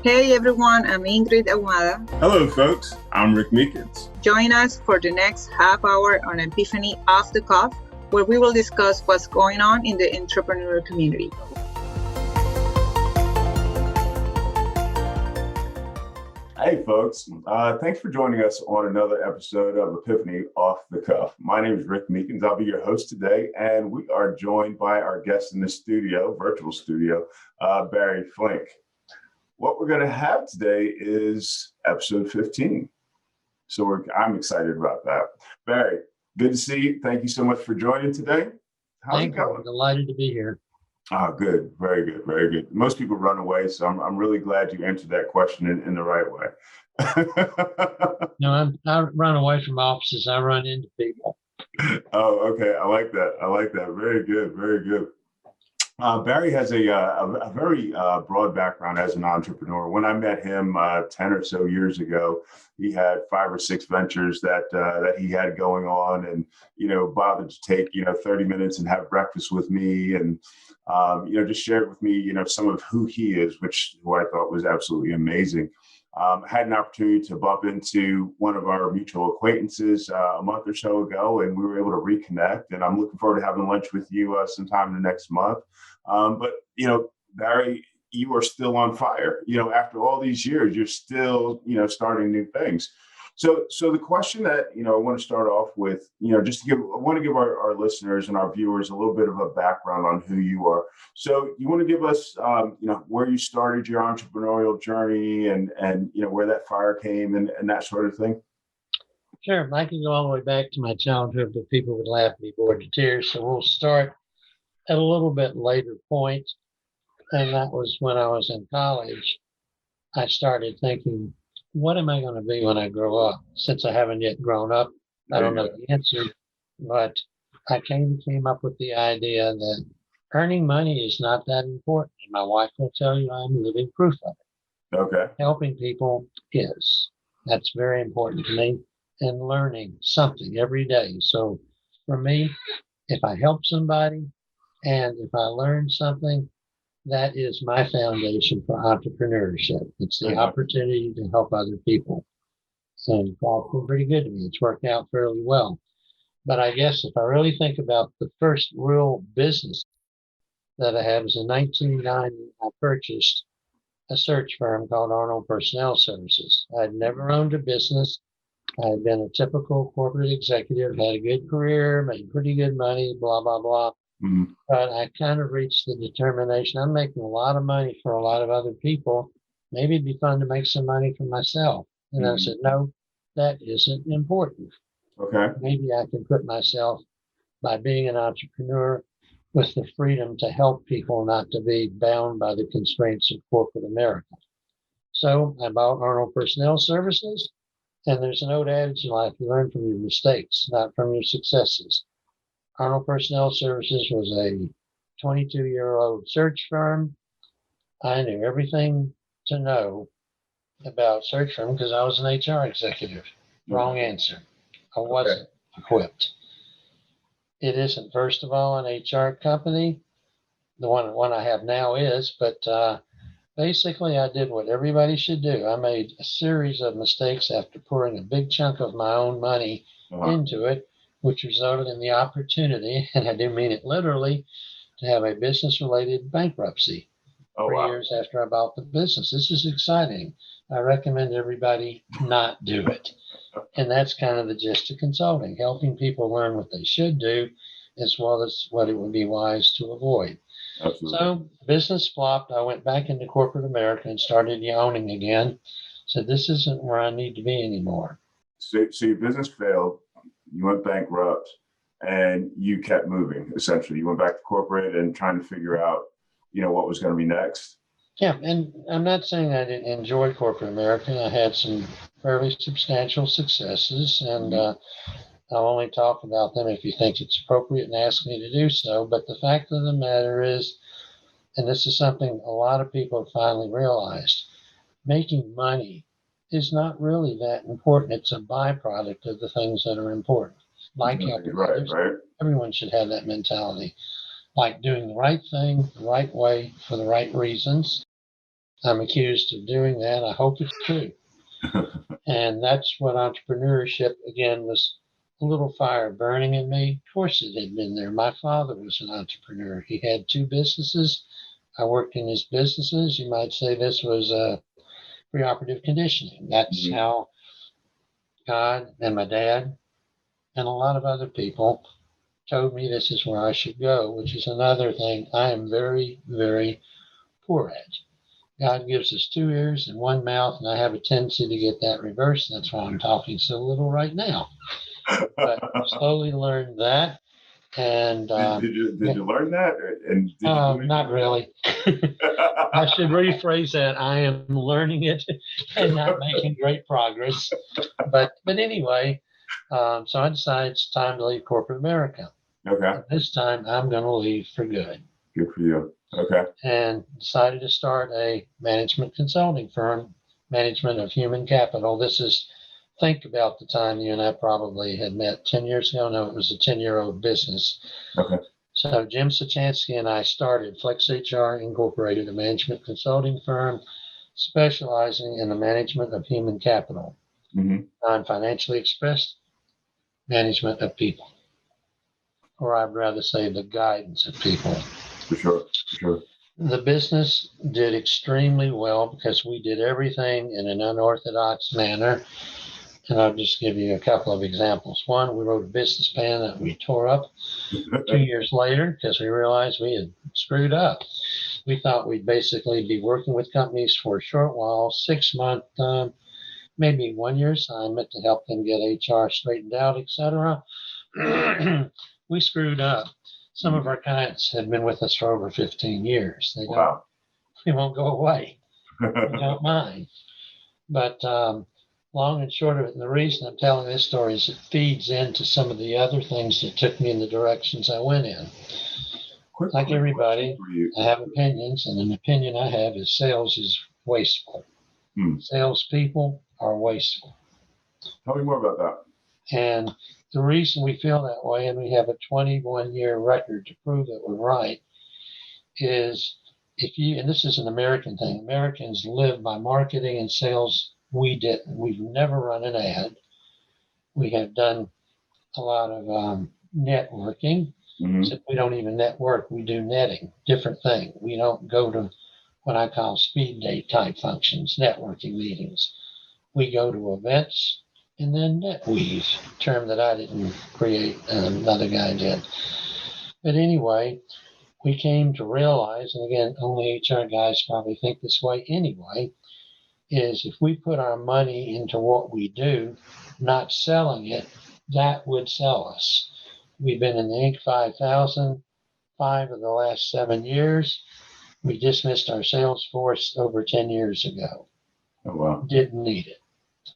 Hey everyone, I'm Ingrid Ahumada. Hello folks, I'm Rick Meekins. Join us for the next half hour on Epiphany Off the Cuff, where we will discuss what's going on in the entrepreneurial community. Hey folks, thanks for joining us on another episode of Epiphany Off the Cuff. My name is Rick Meekins. I'll be your host today, and we are joined by our guest in the studio, virtual studio, Barry Flink. What we're going to have today is episode 15. So I'm excited about that. Barry, good to see you. Thank you so much for joining today. How's it going? Delighted to be here. Oh, good. Very good. Very good. Most people run away, so I'm really glad you answered that question in the right way. No, I run away from offices. I run into people. Oh, okay. I like that. Very good. Very good. Barry has a very broad background as an entrepreneur. When I met him 10 or so years ago, he had 5 or 6 ventures that he had going on, and bothered to take 30 minutes and have breakfast with me, and just shared with me some of who he is, who I thought was absolutely amazing. Had an opportunity to bump into one of our mutual acquaintances a month or so ago, and we were able to reconnect. And I'm looking forward to having lunch with you sometime in the next month. But Barry, you are still on fire. After all these years, you're still starting new things. So the question that I want to start off with, I want to give our listeners and our viewers a little bit of a background on who you are. So you want to give us, where you started your entrepreneurial journey, and where that fire came, and that sort of thing. Sure, I can go all the way back to my childhood, but people would laugh me bored to tears. So we'll start at a little bit later point, and that was when I was in college. I started thinking, what am I going to be when I grow up? Since I haven't yet grown up, I don't know the answer, but I came up with the idea that earning money is not that important. And my wife will tell you I'm living proof of it. Okay. Helping people is. That's very important to me, and learning something every day. So for me, if I help somebody and if I learn something, that is my foundation for entrepreneurship. It's the opportunity to help other people. And God's been pretty good to me. It's worked out fairly well. But I guess if I really think about the first real business that I had was in 1990, I purchased a search firm called Arnold Personnel Services. I'd never owned a business. I had been a typical corporate executive, had a good career, made pretty good money, blah, blah, blah. Mm-hmm. But I kind of reached the determination, I'm making a lot of money for a lot of other people. Maybe it'd be fun to make some money for myself. And I said, no, that isn't important. Okay. Maybe I can put myself, by being an entrepreneur, with the freedom to help people, not to be bound by the constraints of corporate America. So I bought Arnold Personnel Services. And there's an old adage in life, you learn from your mistakes, not from your successes. Arnold Personnel Services was a 22-year-old search firm. I knew everything to know about search firm because I was an HR executive. Wrong answer. I wasn't equipped. It isn't, first of all, an HR company. The one I have now is, but basically I did what everybody should do. I made a series of mistakes after pouring a big chunk of my own money into it, which resulted in the opportunity, and I do mean it literally, to have a business-related bankruptcy 3 years after I bought the business. This is exciting. I recommend everybody not do it. And that's kind of the gist of consulting, helping people learn what they should do as well as what it would be wise to avoid. Absolutely. So business flopped. I went back into corporate America and started owning again. Said, this isn't where I need to be anymore. So your business failed. You went bankrupt, and you kept moving, essentially. You went back to corporate and trying to figure out, what was going to be next. Yeah, and I'm not saying I didn't enjoy corporate America. I had some fairly substantial successes, and I'll only talk about them if you think it's appropriate and ask me to do so. But the fact of the matter is, and this is something a lot of people have finally realized, making money is not really that important. It's a byproduct of the things that are important, like helping others. Right. Everyone should have that mentality, like doing the right thing, the right way, for the right reasons. I'm accused of doing that. I hope it's true. And that's what entrepreneurship, again, was a little fire burning in me. Of course, it had been there. My father was an entrepreneur. He had two businesses. I worked in his businesses. You might say this was preoperative conditioning. That's how God and my dad and a lot of other people told me this is where I should go, which is another thing I am very, very poor at. God gives us two ears and one mouth, and I have a tendency to get that reversed. That's why I'm talking so little right now. But slowly learned that. And did you learn that? And did you do not really. I should rephrase that. I am learning it and not making great progress. But anyway, so I decided it's time to leave corporate America. Okay. And this time I'm going to leave for good. Good for you. Okay. And decided to start a management consulting firm, management of human capital. This is, think about the time you and I probably had met 10 years ago. No, it was a 10-year-old business. Okay. So Jim Sachansky and I started Flex HR Incorporated, a management consulting firm specializing in the management of human capital, non-financially expressed management of people, or I'd rather say the guidance of people. For sure. The business did extremely well because we did everything in an unorthodox manner. And I'll just give you a couple of examples. One, we wrote a business plan that we tore up 2 years later because we realized we had screwed up. We thought we'd basically be working with companies for a short while, 6-month, maybe 1-year assignment to help them get HR straightened out, etc. We screwed up. Some of our clients have been with us for over 15 years. They won't go away. We don't mind. But long and short of it, and the reason I'm telling this story is it feeds into some of the other things that took me in the directions I went in. Like everybody, I have opinions, and an opinion I have is sales is wasteful. Salespeople are wasteful. Tell me more about that. And the reason we feel that way, and we have a 21-year record to prove that we're right, is if you, and this is an American thing, Americans live by marketing and sales. We didn't. We've never run an ad. We have done a lot of networking. Except we don't even network. We do netting, different thing. We don't go to what I call speed date type functions, networking meetings. We go to events and then net weave, term that I didn't create, another guy did. But anyway, we came to realize, and again, only HR guys probably think this way anyway, is if we put our money into what we do, not selling it, that would sell us. We've been in the Inc. 5000 5 of the last 7 years. We dismissed our sales force over 10 years ago. Oh, wow. Didn't need it.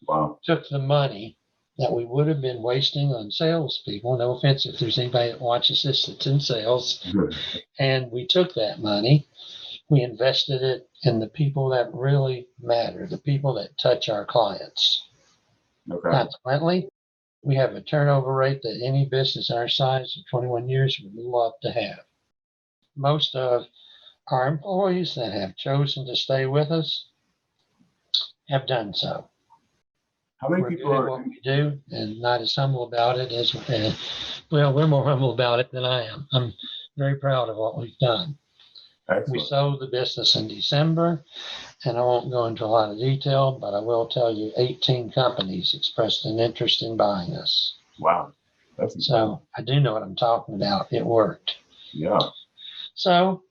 Wow. Took the money that we would have been wasting on salespeople. No offense if there's anybody that watches this that's in sales. And we took that money. We invested it in the people that really matter, the people that touch our clients. Okay. Consequently, we have a turnover rate that any business our size of 21 years would love to have. Most of our employees that have chosen to stay with us have done so. How many We're people good are at what we do and not as humble about it as, well, we're more humble about it than I am. I'm very proud of what we've done. Excellent. We sold the business in December, and I won't go into a lot of detail, but I will tell you 18 companies expressed an interest in buying us. Wow. So I do know what I'm talking about. It worked. Yeah. So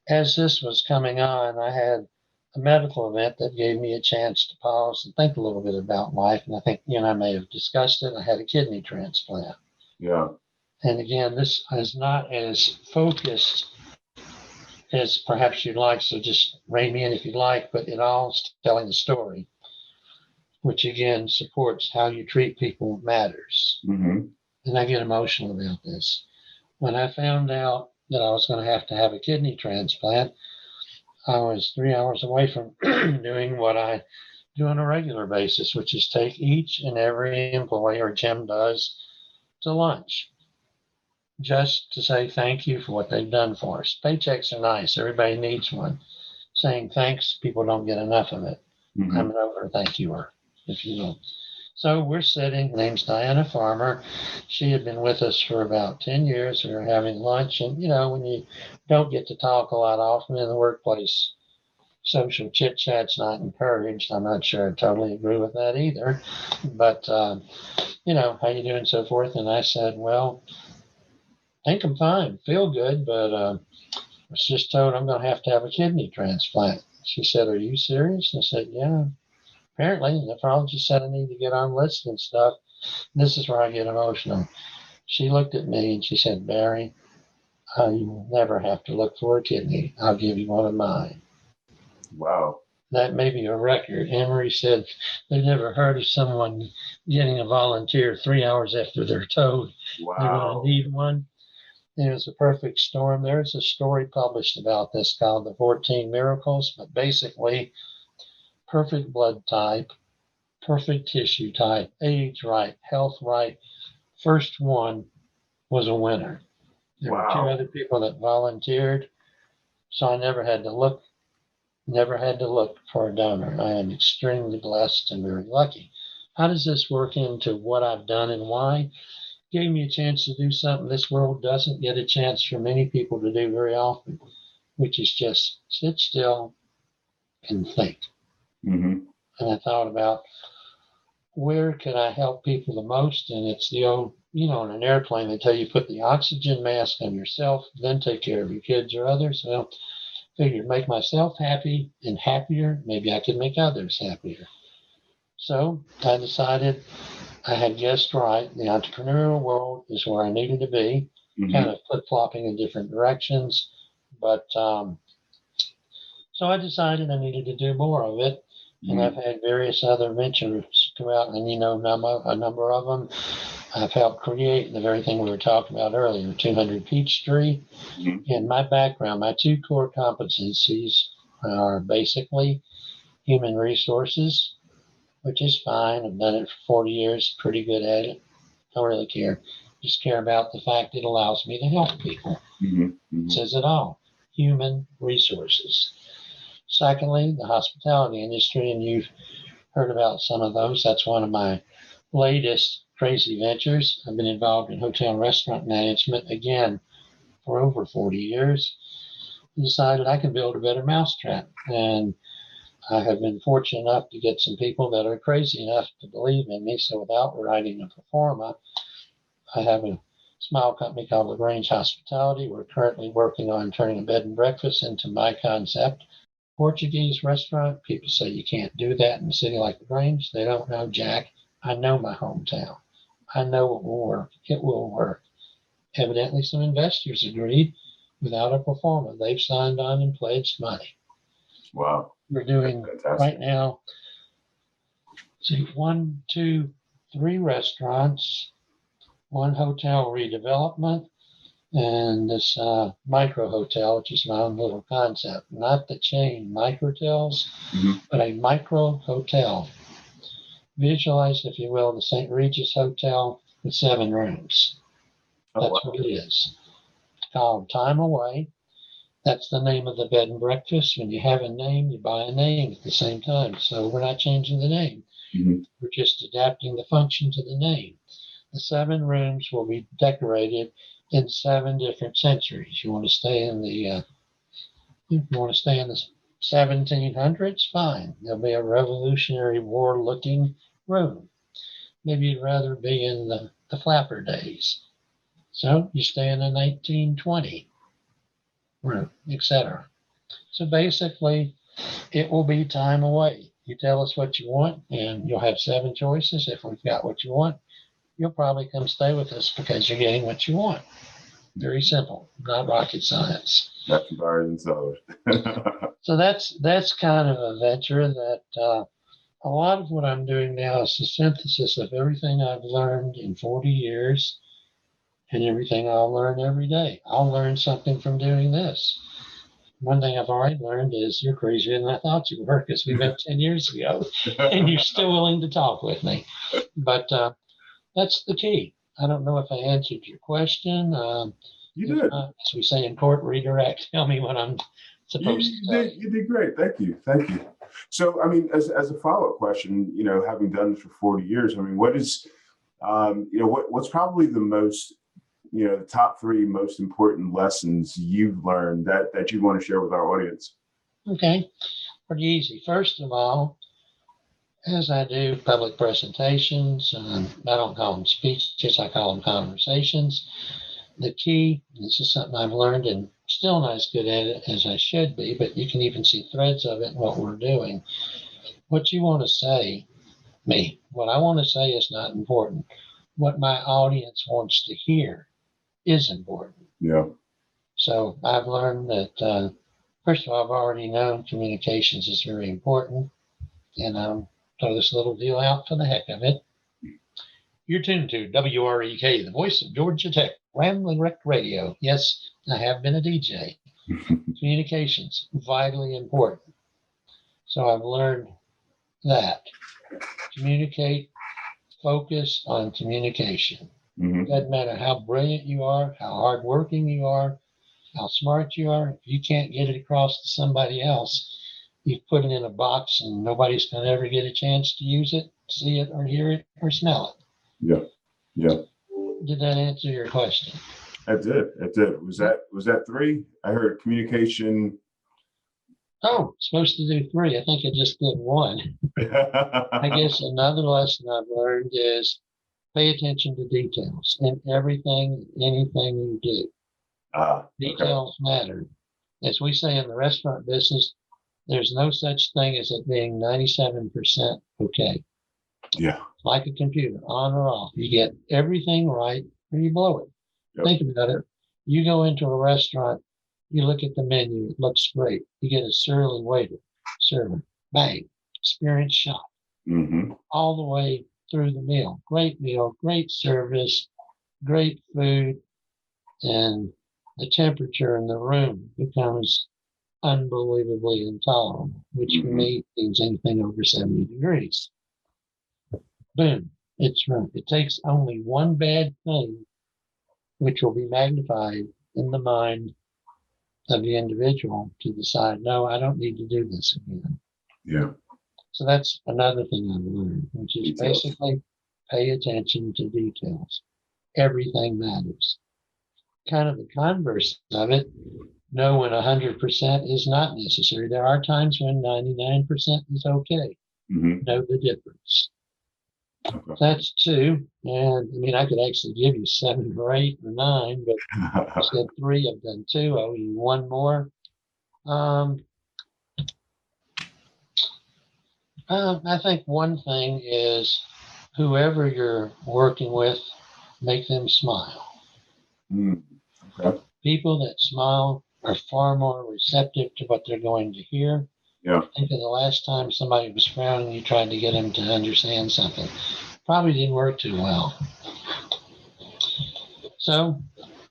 as this was coming on, I had a medical event that gave me a chance to pause and think a little bit about life. And I think you and I may have discussed it. I had a kidney transplant. Yeah. And again, this is not as focused as perhaps you'd like, so just rein me in if you'd like, but it all is telling the story, which again supports how you treat people matters. And I get emotional about this. When I found out that I was going to have a kidney transplant, I was 3 hours away from doing what I do on a regular basis, which is take each and every employee, or Jim does, to lunch, just to say thank you for what they've done for us. Paychecks are nice. Everybody needs one. saying thanks, people don't get enough of it. Mhm. I'm an over thank youer, if you will. So we're sitting, her name's Diana Farmer. She had been with us for about 10 years. We were having lunch. And, when you don't get to talk a lot often in the workplace, social chit chat's not encouraged. I'm not sure I totally agree with that either. But, how you doing, so forth. And I said, well, I think I'm fine, feel good, but I was just told I'm going to have a kidney transplant. She said, are you serious? I said, yeah. Apparently, the nephrologist said I need to get on lists and stuff. This is where I get emotional. She looked at me and she said, Barry, you will never have to look for a kidney. I'll give you one of mine. Wow. That may be a record. Emery said they never heard of someone getting a volunteer 3 hours after they're told they're going to need one. It was a perfect storm. There's a story published about this called The 14 Miracles, but basically, perfect blood type, perfect tissue type, age right, health right. First one was a winner. There were 2 other people that volunteered, so I never had to look for a donor. I am extremely blessed and very lucky. How does this work into what I've done and why? Gave me a chance to do something this world doesn't get a chance for many people to do very often, which is just sit still and think. Mm-hmm. And I thought about where could I help people the most? And it's the old, on an airplane, they tell you put the oxygen mask on yourself, then take care of your kids or others. Well, figured make myself happy and happier. Maybe I could make others happier. So I decided I had guessed right. The entrepreneurial world is where I needed to be, kind of flip-flopping in different directions. But so I decided I needed to do more of it. And I've had various other ventures come out, and a number of them. I've helped create the very thing we were talking about earlier, 200 Peachtree. In my background, my 2 core competencies are basically human resources, which is fine. I've done it for 40 years, pretty good at it. Don't really care. Just care about the fact it allows me to help people. It says it all. Human resources. Secondly, the hospitality industry, and you've heard about some of those. That's one of my latest crazy ventures. I've been involved in hotel and restaurant management, again, for over 40 years. I decided I can build a better mousetrap. And I have been fortunate enough to get some people that are crazy enough to believe in me. So without writing a pro forma, I have a small company called LaGrange Hospitality. We're currently working on turning a bed and breakfast into my concept. Portuguese restaurant. People say you can't do that in a city like LaGrange. They don't know, Jack. I know my hometown. I know it will work. It will work. Evidently, some investors agreed without a pro forma. They've signed on and pledged money. Wow. We're doing right now, 1, 2, 3 restaurants, 1 hotel redevelopment, and this micro hotel, which is my own little concept. Not the chain microtels, but a micro hotel. Visualize, if you will, the St. Regis Hotel with 7 rooms. That's what it is. It's called Time Away. That's the name of the bed and breakfast. When you have a name, you buy a name at the same time. So we're not changing the name. We're just adapting the function to the name. The 7 rooms will be decorated in 7 different centuries. You want to stay in the 1700s? Fine. There'll be a Revolutionary War looking room. Maybe you'd rather be in the flapper days. So you stay in the 1920 room, etc. So basically, it will be time away. You tell us what you want, and you'll have 7 choices. If we've got what you want, you'll probably come stay with us because you're getting what you want. Very simple, not rocket science. That's very insolid. So that's kind of a venture that a lot of what I'm doing now is the synthesis of everything I've learned in 40 years and everything I'll learn every day. I'll learn something from doing this. One thing I've already learned is you're crazier than I thought you were, because we met 10 years ago and you're still willing to talk with me. But that's the key. I don't know if I answered your question. You did. As we say in court, redirect. Tell me what I'm supposed to tell you. You did great. Thank you. Thank you. So, I mean, as a follow-up question, having done this for 40 years, I mean, what is, what's probably the most, the top three most important lessons you've learned that you want to share with our audience? Okay, pretty easy. First of all, as I do public presentations, I don't call them speeches, I call them conversations. The key, this is something I've learned and still not as good at it as I should be, but you can even see threads of it in what we're doing. What you want to say, what I want to say is not important. What my audience wants to hear is important. Yeah. So I've learned that, first of all, I've already known communications is very important. And I'll throw this little deal out for the heck of it. You're tuned to WREK, the voice of Georgia Tech, Rambling Wreck Radio. Yes, I have been a DJ. Communications, vitally important. So I've learned that. Communicate, focus on communication. Mm-hmm. Doesn't matter how brilliant you are, how hardworking you are, how smart you are. If you can't get it across to somebody else, you've put it in a box and nobody's going to ever get a chance to use it, see it, or hear it, or smell it. Yeah. Yeah. Did that answer your question? It did. Was that three? I heard communication. Oh, supposed to do three. I think I just did one. I guess another lesson I've learned is pay attention to details in everything, anything you do. Details matter. As we say in the restaurant business, there's no such thing as it being 97% okay. Yeah. Like a computer, on or off. You get everything right or you blow it. Yep. Think about it. You go into a restaurant, you look at the menu, it looks great. You get a surly server, bang, experience shot. Mm-hmm. All the way through the meal, great service, great food, and the temperature in the room becomes unbelievably intolerable, which for me means anything over 70 degrees. Boom, it's ruined. It takes only one bad thing, which will be magnified in the mind of the individual to decide, no, I don't need to do this again. Yeah. So that's another thing I've learned, which is basically pay attention to details. Everything matters. Kind of the converse of it, know when 100% is not necessary. There are times when 99% is okay. Mm-hmm. Know the difference. Okay. That's two. And I mean, I could actually give you 7 or 8 or 9, but I said 3, I've done 2. I owe you 1 more. I think one thing is whoever you're working with, make them smile. Okay. People that smile are far more receptive to what they're going to hear. Yeah. Think of the last time somebody was frowning, you tried to get them to understand something. Probably didn't work too well. So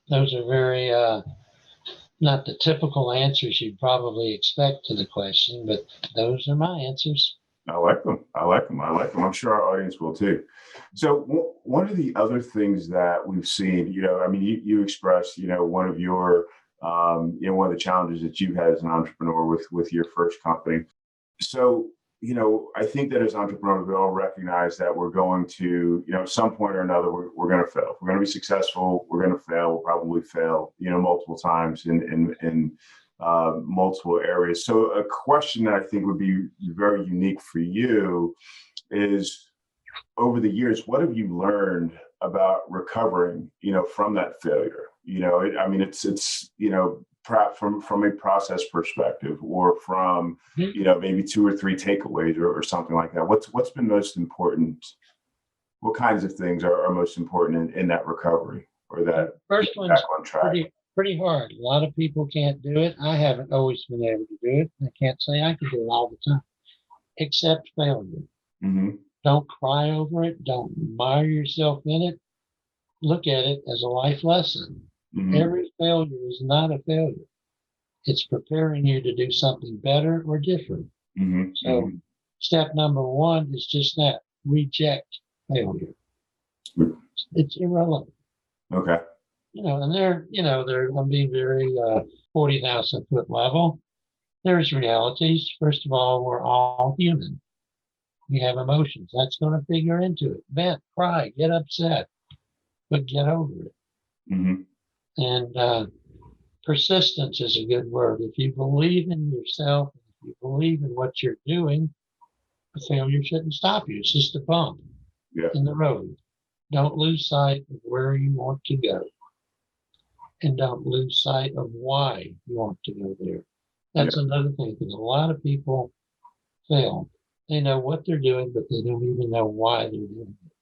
those are very, not the typical answers you'd probably expect to the question, but those are my answers. I like them. I'm sure our audience will too. So one of the other things that we've seen, you expressed, one of your, one of the challenges that you've had as an entrepreneur with your first company. So, I think that as entrepreneurs, we all recognize that we're going to, at some point or another, we're going to fail. If we're going to be successful, we're going to fail. We'll probably fail, multiple times in multiple areas. So a question that I think would be very unique for you is, over the years, what have you learned about recovering, from that failure? It's perhaps from a process perspective, or from, maybe 2 or 3 takeaways or something like that. What's been most important? What kinds of things are most important in that recovery, or that first one's back on track? Pretty hard. A lot of people can't do it. I haven't always been able to do it. I can't say I can do it all the time. Accept failure. Mm-hmm. Don't cry over it. Don't mire yourself in it. Look at it as a life lesson. Mm-hmm. Every failure is not a failure. It's preparing you to do something better or different. Mm-hmm. So step number 1 is just that. Reject failure. It's irrelevant. Okay. And I'm being very 40,000 foot level. There's realities. First of all, we're all human. We have emotions. That's going to figure into it. Vent, cry, get upset, but get over it. Mm-hmm. And persistence is a good word. If you believe in yourself, if you believe in what you're doing, a failure shouldn't stop you. It's just a bump in the road. Don't lose sight of where you want to go. And don't lose sight of why you want to go there. That's another thing, because a lot of people fail. They know what they're doing, but they don't even know why they're doing it.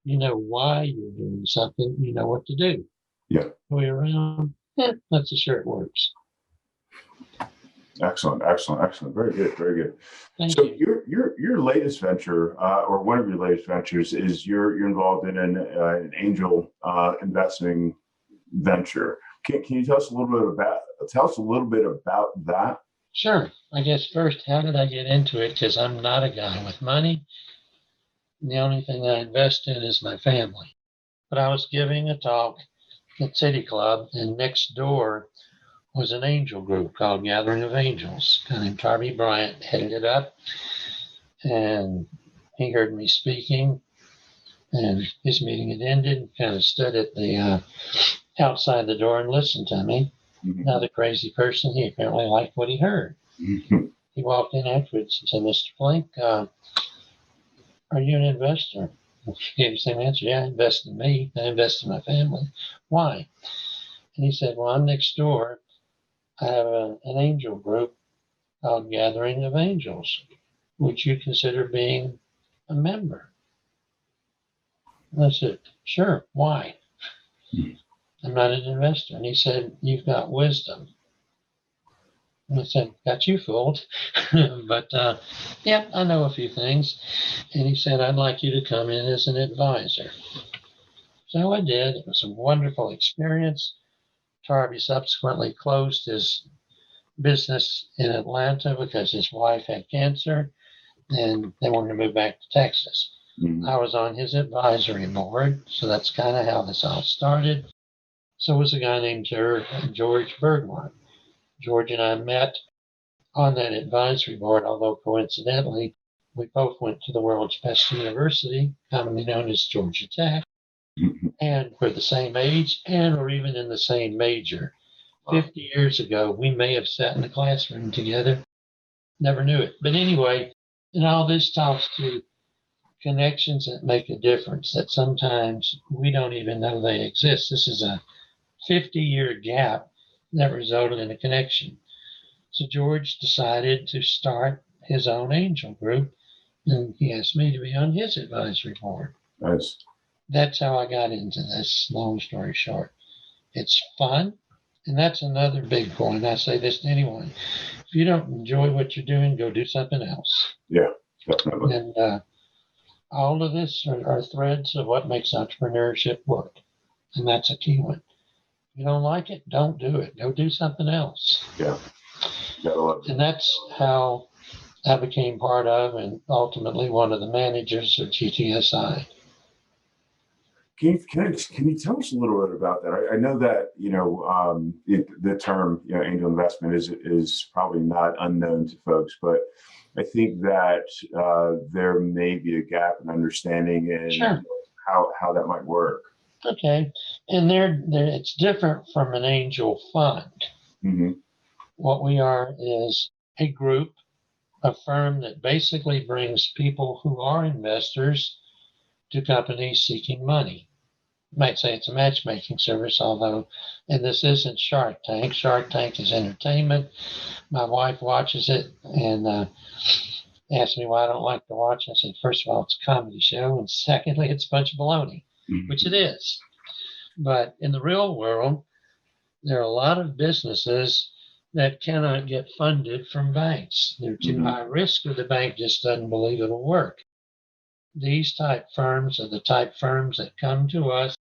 You know why you're doing something, you know what to do. Yeah. Way around, that's a sure it works. Excellent. Very good. Thank So you. your latest venture, or one of your latest ventures, is you're involved in an angel investing venture. Can you tell us a little bit about that? Sure. I guess first, how did I get into it? Because I'm not a guy with money. And the only thing I invest in is my family. But I was giving a talk at City Club, and next door was an angel group called Gathering of Angels. A guy named Tarby Bryant headed it up, and he heard me speaking, and his meeting had ended. Kind of stood at the outside the door and listened to me. Mm-hmm. Another crazy person. He apparently liked what he heard. Mm-hmm. He walked in afterwards and said, "Mr. Flink, are you an investor?" He gave the same answer. Yeah, I invest in me. I invest in my family. Why? And he said, "Well, I'm next door. I have an angel group called Gathering of Angels. Would you consider being a member?" And I said, "Sure. Why?" "I'm not an investor." And he said, "You've got wisdom." And I said, "Got you fooled." But yeah, I know a few things. And he said, "I'd like you to come in as an advisor." So I did. It was a wonderful experience. Tarby subsequently closed his business in Atlanta because his wife had cancer and they wanted to move back to Texas. Mm-hmm. I was on his advisory board, so that's kind of how this all started. So was a guy named George Bergman. George and I met on that advisory board, although coincidentally, we both went to the world's best university, commonly known as Georgia Tech, and we're the same age, and we're even in the same major. 50 years ago, we may have sat in a classroom together, never knew it. But anyway, and all this talks to connections that make a difference, that sometimes we don't even know they exist. This is a 50-year gap that resulted in a connection. So George decided to start his own angel group, and he asked me to be on his advisory board. Nice. That's how I got into this, long story short. It's fun, and that's another big point. I say this to anyone. If you don't enjoy what you're doing, go do something else. Yeah, definitely. And all of this are threads of what makes entrepreneurship work, and that's a key one. If you don't like it, don't do it. Go do something else. Yeah. And that's how I became part of and ultimately one of the managers of GTSI. Can you tell us a little bit about that? I know that the term angel investment is probably not unknown to folks, but I think that there may be a gap in understanding and Sure. how that might work. Okay, and it's different from an angel fund. Mm-hmm. What we are is a group, a firm that basically brings people who are investors to companies seeking money. You might say it's a matchmaking service, although, and this isn't Shark Tank. Shark Tank is entertainment. My wife watches it and asked me why I don't like to watch. I said, first of all, it's a comedy show, and secondly, it's a bunch of baloney, which it is. But in the real world, there are a lot of businesses that cannot get funded from banks. They're too high risk, or the bank just doesn't believe it'll work. These type firms are the type firms that come to us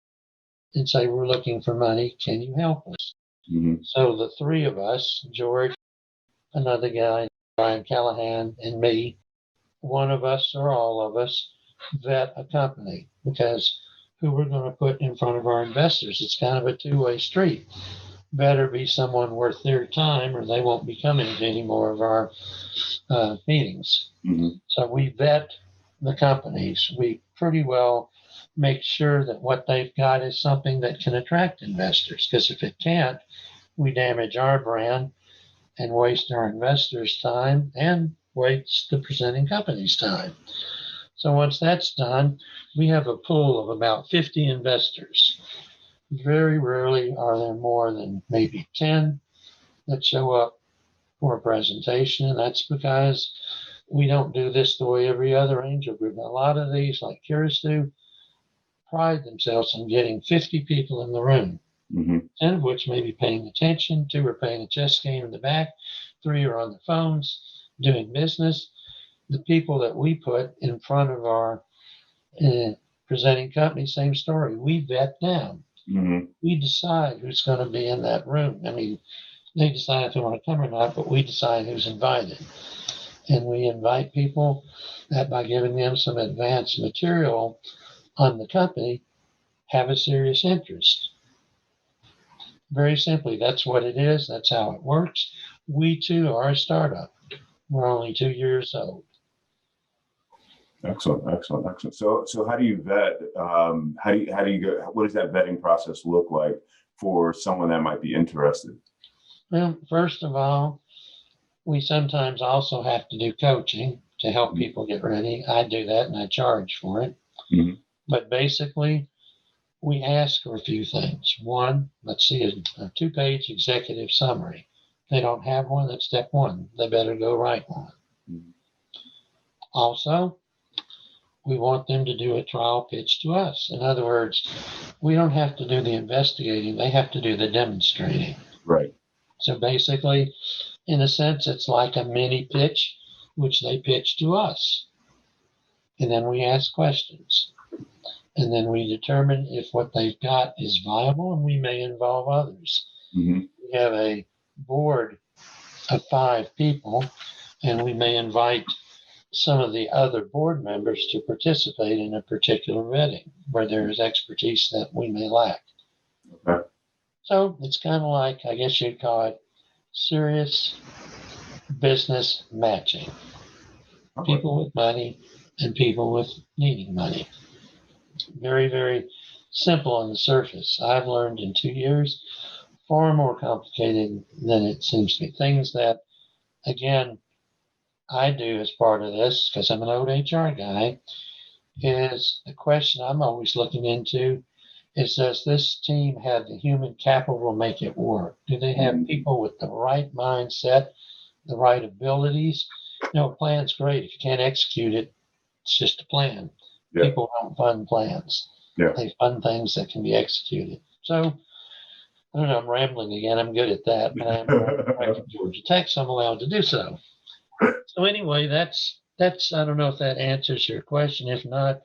and say, we're looking for money. Can you help us? Mm-hmm. So the three of us, George, another guy, Brian Callahan, and me, one of us or all of us, vet a company, because who we're going to put in front of our investors, it's kind of a two-way street. better be someone worth their time or they won't be coming to any more of our meetings. Mm-hmm. So we vet the companies. We pretty well make sure that what they've got is something that can attract investors, because if it can't, we damage our brand and waste our investors' time and waste the presenting company's time. So once that's done, we have a pool of about 50 investors. Very rarely are there more than maybe 10 that show up for a presentation, and that's because we don't do this the way every other angel group. A lot of these, like Curious do, pride themselves on getting 50 people in the room, Mm-hmm. 10 of which may be paying attention, 2 are playing a chess game in the back, 3 are on the phones doing business. The people that we put in front of our presenting company, same story. We vet them. Mm-hmm. We decide who's going to be in that room. I mean, they decide if they want to come or not, but we decide who's invited. And we invite people that, by giving them some advanced material on the company, have a serious interest. Very simply, that's what it is. That's how it works. We too are a startup. We're only 2 years old. Excellent. So how do you vet? How do you go? What does that vetting process look like for someone that might be interested? Well, first of all, we sometimes also have to do coaching to help people get ready. I do that and I charge for it. Mm-hmm. But basically, we ask for a few things. One, let's see a 2-page executive summary. If they don't have one, that's step one. They better go write one. Mm-hmm. Also, we want them to do a trial pitch to us. In other words, we don't have to do the investigating. They have to do the demonstrating. Right. So basically, in a sense, it's like a mini pitch, which they pitch to us. And then we ask questions. And then we determine if what they've got is viable, and we may involve others. Mm-hmm. We have a board of 5 people, and we may invite some of the other board members to participate in a particular vetting where there is expertise that we may lack. Okay. So it's kind of like, I guess you'd call it, serious business matching. Okay. People with money and people with needing money. Very, very simple on the surface. I've learned in 2 years, far more complicated than it seems to be. Things that, again, I do as part of this, because I'm an old HR guy, is the question I'm always looking into is, does this team have the human capital to make it work? Do they have people with the right mindset, the right abilities? You know, a plan's great. If you can't execute it, it's just a plan. Yeah. People don't fund plans. Yeah. They fund things that can be executed. So, I don't know, I'm rambling again. I'm good at that, but I'm writing Georgia Tech, so I'm allowed to do so. So anyway, that's I don't know if that answers your question. If not,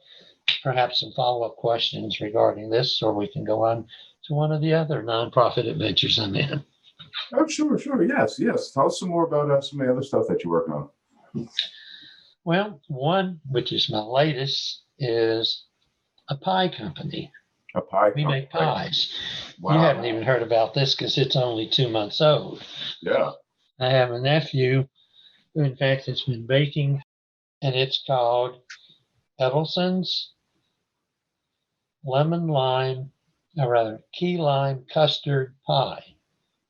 perhaps some follow-up questions regarding this, or we can go on to one of the other nonprofit adventures I'm in. Oh, sure. Yes. Tell us some more about some of the other stuff that you're working on. Well, one, which is my latest, is a pie company. A pie company. We make pies. Wow. You haven't even heard about this because it's only 2 months old. Yeah. I have a nephew who, in fact, has been baking, and it's called Edelson's key lime custard pie.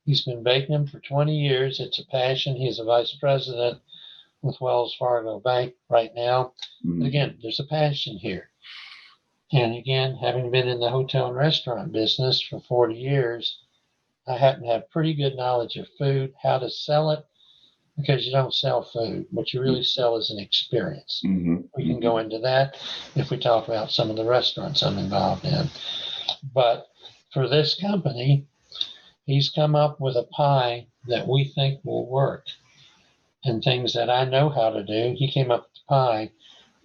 He's been baking them for 20 years. It's a passion. He's a vice president with Wells Fargo Bank right now. Mm-hmm. But again, there's a passion here. And again, having been in the hotel and restaurant business for 40 years, I happen to have pretty good knowledge of food, how to sell it, because you don't sell food. What you really sell is an experience. Mm-hmm. We can go into that if we talk about some of the restaurants I'm involved in. But for this company, he's come up with a pie that we think will work, and things that I know how to do. He came up with the pie.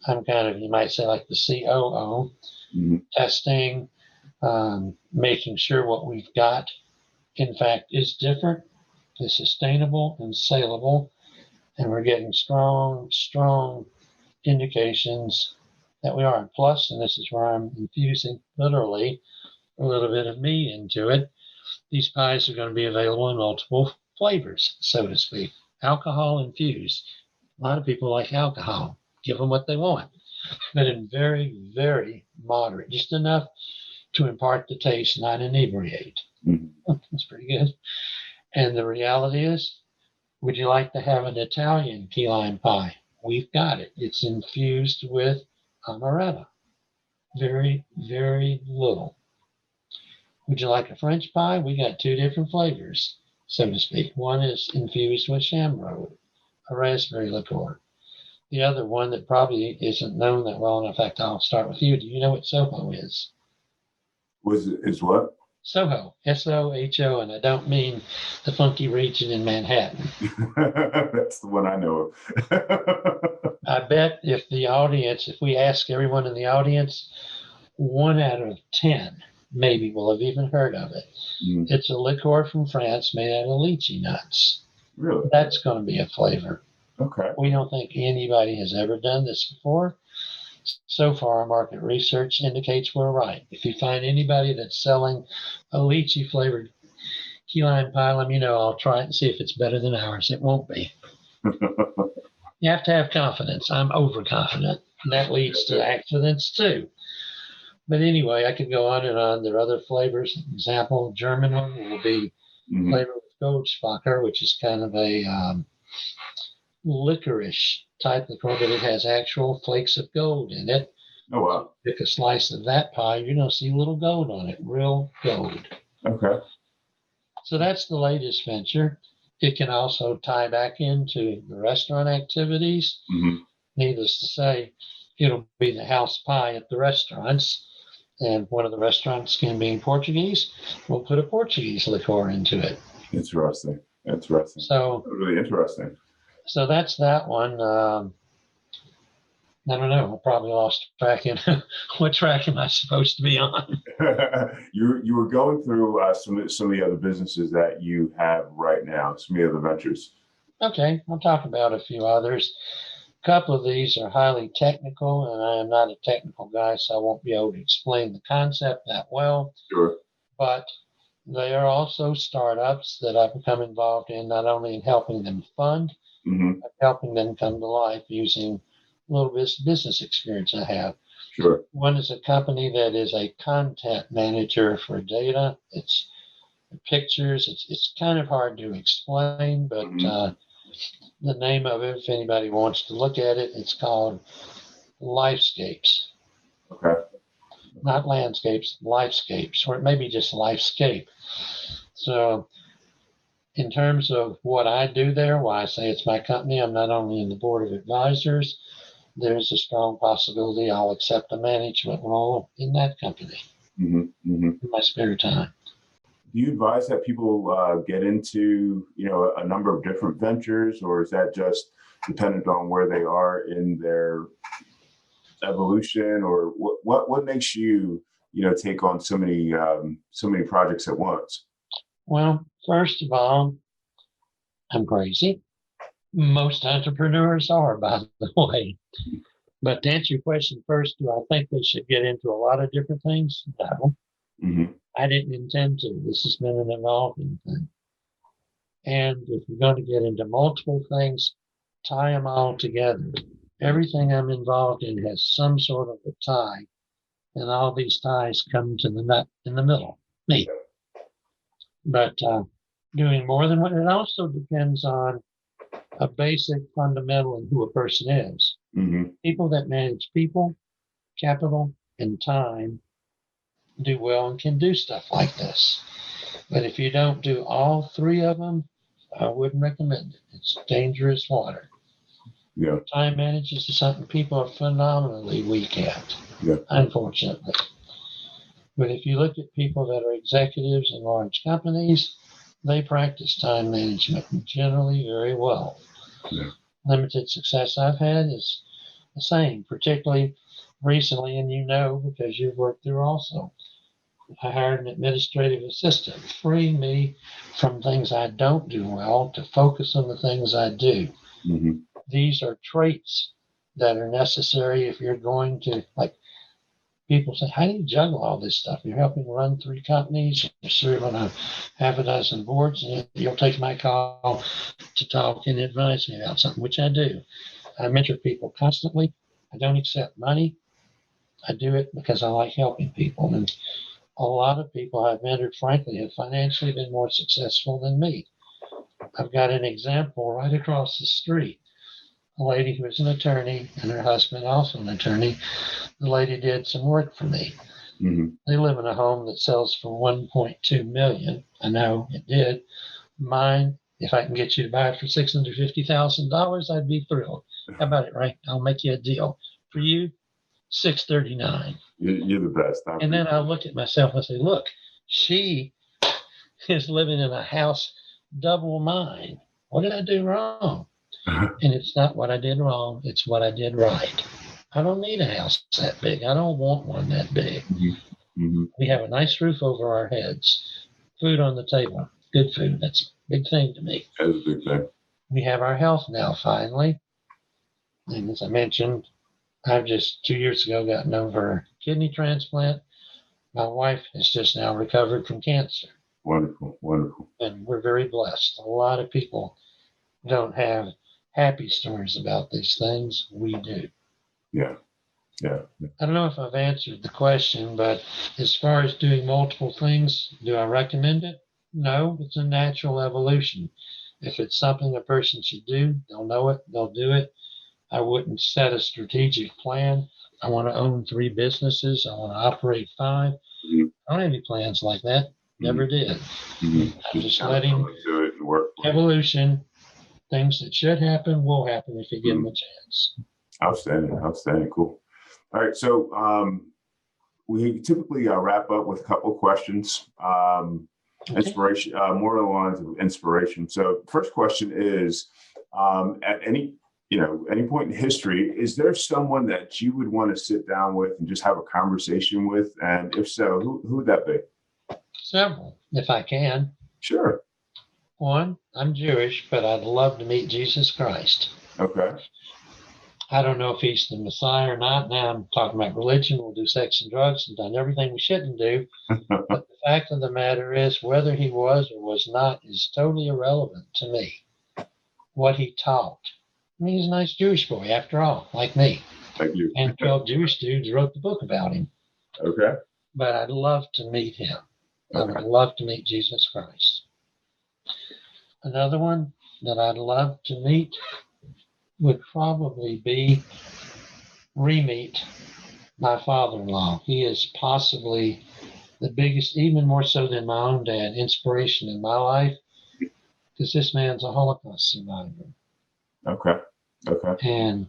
I'm kind of, you might say, like the COO, Mm-hmm. testing, making sure what we've got, in fact, is different, is sustainable and saleable. And we're getting strong indications that we are. Plus, and this is where I'm infusing literally a little bit of me into it, These pies are going to be available in multiple flavors, so to speak. Alcohol infused. A lot of people like alcohol. Give them what they want, but in very, very moderate, just enough to impart the taste, not inebriate. That's pretty good. And the reality is, would you like to have an Italian key lime pie? We've got it. It's infused with amaretto. Very, very little. Would you like a French pie? We got two different flavors, so to speak. One is infused with Chambrode, a raspberry liqueur. The other one that probably isn't known that well, and in fact, I'll start with you. Do you know what Soho is? Is what? Soho, Soho, and I don't mean the funky region in Manhattan. That's the one I know of. I bet if we ask everyone in the audience, 1 out of 10 maybe will have even heard of it. It's a liqueur from France made out of lychee nuts. Really? That's going to be a flavor. Okay. We don't think anybody has ever done this before. So far, our market research indicates we're right. If you find anybody that's selling a lychee flavored key lime pie, let me know. I'll try it and see if it's better than ours. It won't be. You have to have confidence. I'm overconfident, and that leads to accidents too. But anyway, I could go on and on. There are other flavors. Example, German one will be flavored with Goldschwacker, which is kind of a licorice type liqueur, but it has actual flakes of gold in it. Oh, wow. Pick a slice of that pie, you're going to see a little gold on it, real gold. Okay. So that's the latest venture. It can also tie back into the restaurant activities. Needless to say, it'll be the house pie at the restaurants. And one of the restaurants, can be Portuguese, we'll put a Portuguese liqueur into it. Interesting. So really interesting. So that's that one. I don't know. I probably lost track in what track am I supposed to be on? You were going through some of the other businesses that you have right now, some of the other ventures. Okay, I'll talk about a few others. A couple of these are highly technical, and I am not a technical guy, so I won't be able to explain the concept that well. Sure. But they are also startups that I've become involved in, not only in helping them fund, but helping them come to life using a little bit of business experience I have. Sure. One is a company that is a content manager for data. It's pictures. It's kind of hard to explain, but the name of it, if anybody wants to look at it, it's called Lifescapes. Okay. Not landscapes, Lifescapes, or it may be just Lifescape. So in terms of what I do there, why I say it's my company, I'm not only in the board of advisors, there's a strong possibility I'll accept a management role in that company in my spare time. Do you advise that people get into, a number of different ventures, or is that just dependent on where they are in their evolution, or what makes you, take on so many projects at once? Well, first of all, I'm crazy. Most entrepreneurs are, by the way. But to answer your question first, do I think they should get into a lot of different things? No. I didn't intend to. This has been an evolving thing. And if you're going to get into multiple things, tie them all together. Everything I'm involved in has some sort of a tie, and all these ties come to the nut in the middle, me. But doing more than one, it also depends on a basic fundamental in who a person is. People that manage people, capital, and time do well and can do stuff like this. But if you don't do all three of them, I wouldn't recommend it. It's dangerous water. Yeah. Time management is something people are phenomenally weak at, unfortunately. But if you look at people that are executives in large companies, they practice time management generally very well. Yeah. Limited success I've had is the same, particularly recently, and because you've worked there also. I hired an administrative assistant, freeing me from things I don't do well to focus on the things I do. These are traits that are necessary if you're going to, people say, how do you juggle all this stuff? You're helping run 3 companies, you're serving on half a dozen boards, and you'll take my call to talk and advise me about something, which I do. I mentor people constantly. I don't accept money. I do it because I like helping people. And a lot of people I've mentored, frankly, have financially been more successful than me. I've got an example right across the street. A lady who is an attorney and her husband also an attorney. The lady did some work for me. Mm-hmm. They live in a home that sells for $1.2 million. I know it did. Mine, if I can get you to buy it for $650,000, I'd be thrilled. How about it, Ray? I'll make you a deal. For you, $639. You're the best. And then I look at myself and say, look, she is living in a house double mine. What did I do wrong? And it's not what I did wrong. It's what I did right. I don't need a house that big. I don't want one that big. Mm-hmm. Mm-hmm. We have a nice roof over our heads, food on the table, good food. That's a big thing to me. That's a big thing. We have our health now, finally. And as I mentioned, I've just 2 years ago gotten over a kidney transplant. My wife has just now recovered from cancer. Wonderful, wonderful. And we're very blessed. A lot of people don't have happy stories about these things. We do. Yeah. I don't know if I've answered the question, but as far as doing multiple things, do I recommend it? No, it's a natural evolution. If it's something a person should do, they'll know it, they'll do it. I wouldn't set a strategic plan. I want to own 3 businesses. I want to operate 5. Mm-hmm. I don't have any plans like that. Never did. Mm-hmm. I'm just letting do it and work for evolution, things that should happen will happen if you give them a chance. Outstanding, cool. All right, so we typically wrap up with a couple of questions. Inspiration, more along the lines of inspiration. So, first question is: at any point in history, is there someone that you would want to sit down with and just have a conversation with? And if so, who would that be? Several, if I can. Sure. One, I'm Jewish, but I'd love to meet Jesus Christ. Okay. I don't know if he's the Messiah or not. Now I'm talking about religion. We'll do sex and drugs and done everything we shouldn't do. But the fact of the matter is, whether he was or was not is totally irrelevant to me. What he taught. I mean, he's a nice Jewish boy, after all, like me. Thank you. And 12 Jewish dudes wrote the book about him. Okay. But I'd love to meet him. Okay. I would love to meet Jesus Christ. Another one that I'd love to meet would probably be re-meet my father-in-law. He is possibly the biggest, even more so than my own dad, inspiration in my life, because this man's a Holocaust survivor. Okay. And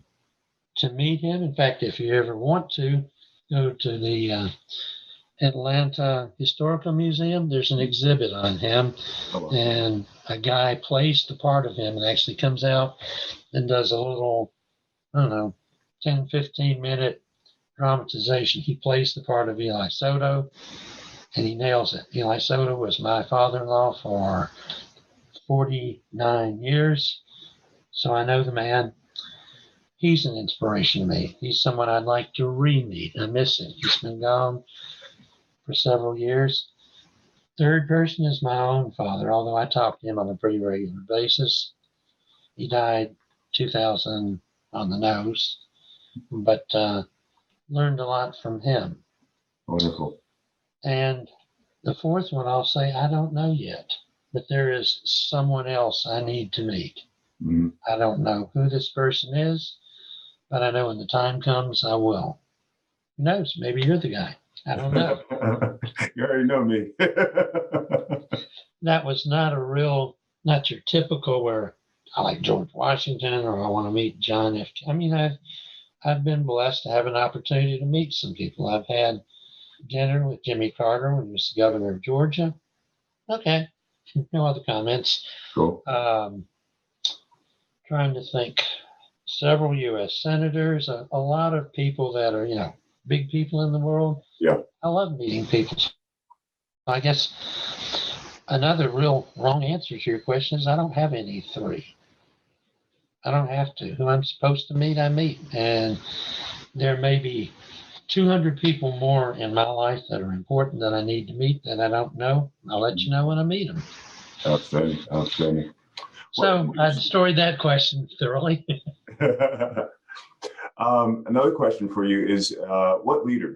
to meet him, in fact, if you ever want to, go to the Atlanta Historical Museum. There's an exhibit on him, and a guy plays the part of him and actually comes out and does a little, 10, 15-minute dramatization. He plays the part of Eli Soto, and he nails it. Eli Soto was my father-in-law for 49 years, so I know the man. He's an inspiration to me. He's someone I'd like to re-meet. I miss him. He's been gone for several years. Third person is my own father, although I talk to him on a pretty regular basis. He died 2000 on the nose, but learned a lot from him. Wonderful. And the fourth one, I'll say, I don't know yet, but there is someone else I need to meet. Mm-hmm. I don't know who this person is, but I know when the time comes, I will. Who knows? Maybe you're the guy. I don't know. You already know me. That was not your typical where I like George Washington or I want to meet John F. I mean, I've been blessed to have an opportunity to meet some people. I've had dinner with Jimmy Carter when he was the governor of Georgia. Okay. No other comments. Cool. Trying to think. Several U.S. senators, a lot of people that are, big people in the world. Yeah. I love meeting people. I guess another real wrong answer to your question is I don't have any 3. I don't have to. Who I'm supposed to meet, I meet. And there may be 200 people more in my life that are important that I need to meet that I don't know. I'll let you know when I meet them. Outstanding. Outstanding. So I destroyed that question thoroughly. Another question for you is, what leader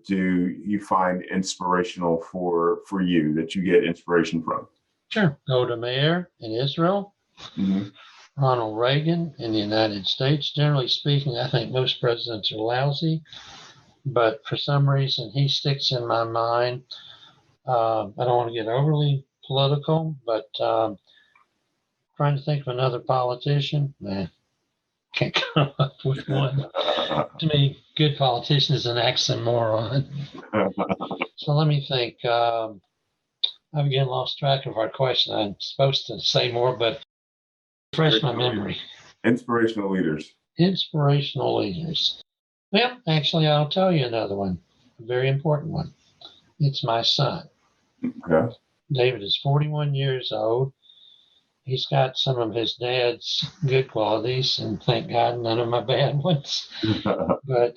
do you find inspirational for you, that you get inspiration from? Sure. Golda Meir in Israel, Mm-hmm. Ronald Reagan in the United States. Generally speaking, I think most presidents are lousy, but for some reason he sticks in my mind. I don't want to get overly political, but trying to think of another politician. Can't come up with one. To me, good politician is an oxymoron. So let me think. I've again lost track of our question. I'm supposed to say more, but refresh my memory. Inspirational leaders. Inspirational leaders. Well, actually, I'll tell you another one, a very important one. It's my son. Okay. David is 41 years old. He's got some of his dad's good qualities, and thank God none of my bad ones. But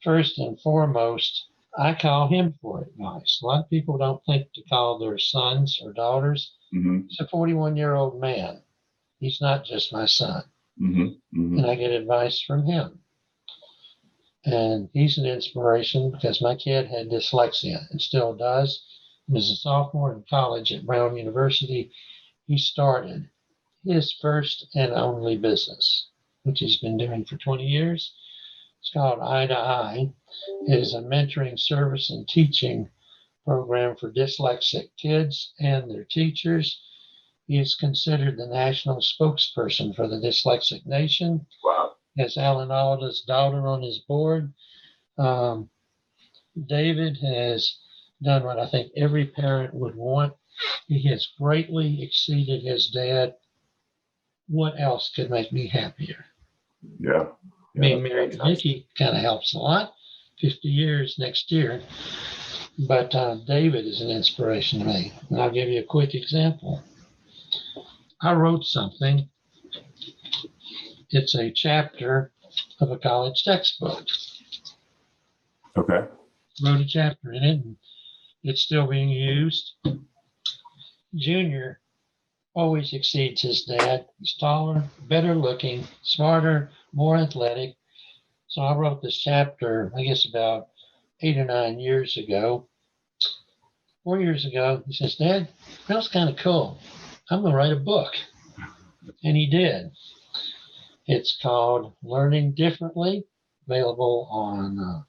first and foremost, I call him for advice. A lot of people don't think to call their sons or daughters. Mm-hmm. He's a 41-year-old man. He's not just my son. Mm-hmm. Mm-hmm. And I get advice from him. And he's an inspiration because my kid had dyslexia and still does. And as a sophomore in college at Brown University, he started his first and only business, which he's been doing for 20 years. It's called Eye to Eye. It is a mentoring, service, and teaching program for dyslexic kids and their teachers. He is considered the national spokesperson for the Dyslexic Nation. Wow. Has Alan Alda's daughter on his board. David has done what I think every parent would want. He has greatly exceeded his dad. What else could make me happier? Yeah. Being married to Nikki kind of helps a lot. 50 years next year. But David is an inspiration to me. And I'll give you a quick example. I wrote something. It's a chapter of a college textbook. Okay. Wrote a chapter in it, and it's still being used. Junior always exceeds his dad. He's taller, better looking, smarter, more athletic. So I wrote this chapter, I guess about 8 or 9 years ago. 4 years ago, he says, Dad, that was kind of cool. I'm going to write a book. And he did. It's called Learning Differently, available on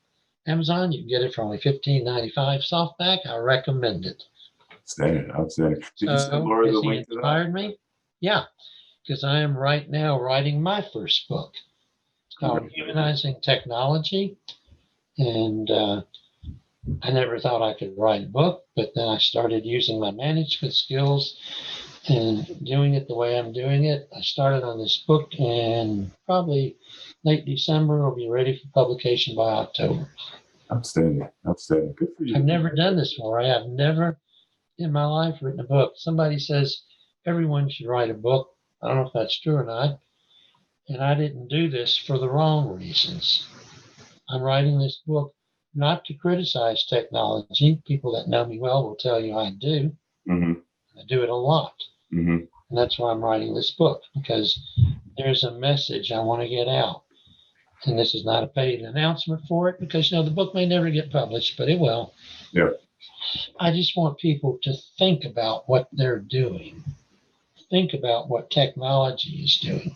Amazon. You can get it for only $15.95 softback. I recommend it. Outstanding. Outstanding. Did you send So, Laura the has he link to that? inspired me? Yeah, because I am right now writing my first book. It's called Humanizing Technology. And I never thought I could write a book, but then I started using my management skills and doing it the way I'm doing it. I started on this book, and probably late December it'll be ready for publication by October. Outstanding. Outstanding. Good for you. I've never done this before. I have never in my life written a book. Somebody says everyone should write a book. I don't know if that's true or not. And I didn't do this for the wrong reasons. I'm writing this book not to criticize technology. People that know me well will tell you I do. Mm-hmm. I do it a lot. Mm-hmm. And that's why I'm writing this book, because there's a message I want to get out. And this is not a paid announcement for it, because, the book may never get published, but it will. Yeah. I just want people to think about what they're doing. Think about what technology is doing.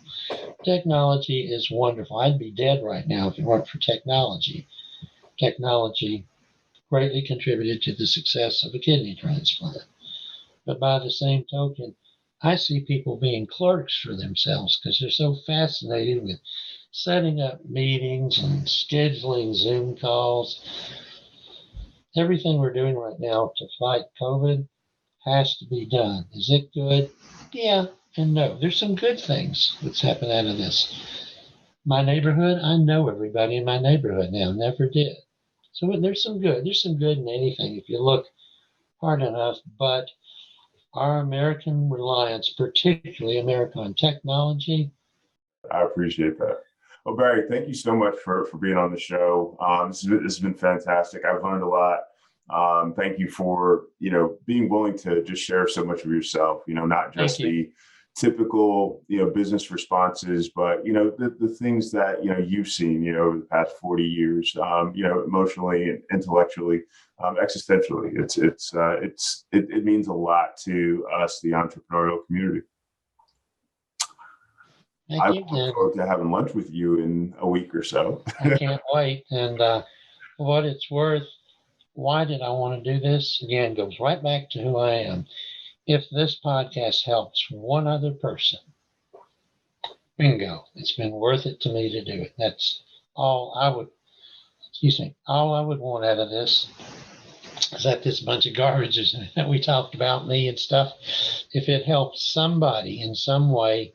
Technology is wonderful. I'd be dead right now if it weren't for technology. Technology greatly contributed to the success of a kidney transplant. But by the same token, I see people being clerks for themselves because they're so fascinated with setting up meetings and scheduling Zoom calls. Everything we're doing right now to fight COVID has to be done. Is it good? Yeah and no. There's some good things that's happened out of this. My neighborhood, I know everybody in my neighborhood now, never did. So there's some good. There's some good in anything if you look hard enough. But our American reliance, particularly America on technology. I appreciate that. Well, Barry, thank you so much for being on the show. This has been fantastic. I've learned a lot. Thank you for, being willing to just share so much of yourself, not just the typical, business responses, but, the things that, you've seen, over the past 40 years, emotionally, intellectually, existentially. It means a lot to us, the entrepreneurial community. I look forward to having lunch with you in a week or so. I can't wait. And for what it's worth, why did I want to do this? Again, goes right back to who I am. If this podcast helps one other person, bingo, it's been worth it to me to do it. That's all I would want out of this. Is that this bunch of garbage that we talked about, me and stuff. If it helps somebody in some way,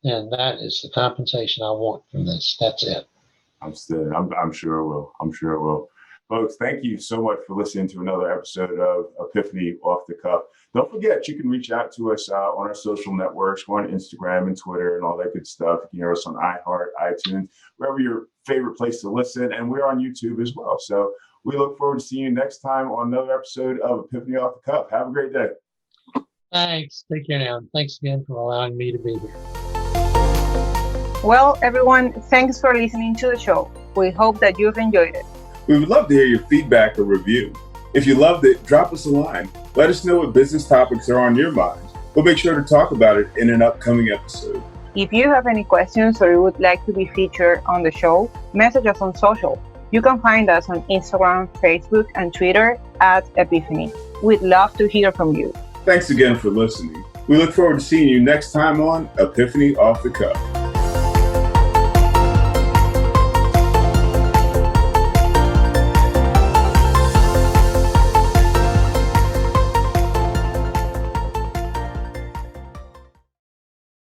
then that is the compensation I want from this. That's it. I'm sure it will. I'm sure it will. Folks, thank you so much for listening to another episode of Epiphany Off the Cuff. Don't forget, you can reach out to us on our social networks. Go on Instagram and Twitter and all that good stuff. You can hear us on iHeart, iTunes, wherever your favorite place to listen. And we're on YouTube as well. So we look forward to seeing you next time on another episode of Epiphany Off the Cuff. Have a great day. Thanks. Take care now. Thanks again for allowing me to be here. Well, everyone, thanks for listening to the show. We hope that you've enjoyed it. We would love to hear your feedback or review. If you loved it, drop us a line. Let us know what business topics are on your mind. We'll make sure to talk about it in an upcoming episode. If you have any questions or you would like to be featured on the show, message us on social. You can find us on Instagram, Facebook, and Twitter at Epiphany. We'd love to hear from you. Thanks again for listening. We look forward to seeing you next time on Epiphany Off the Cuff.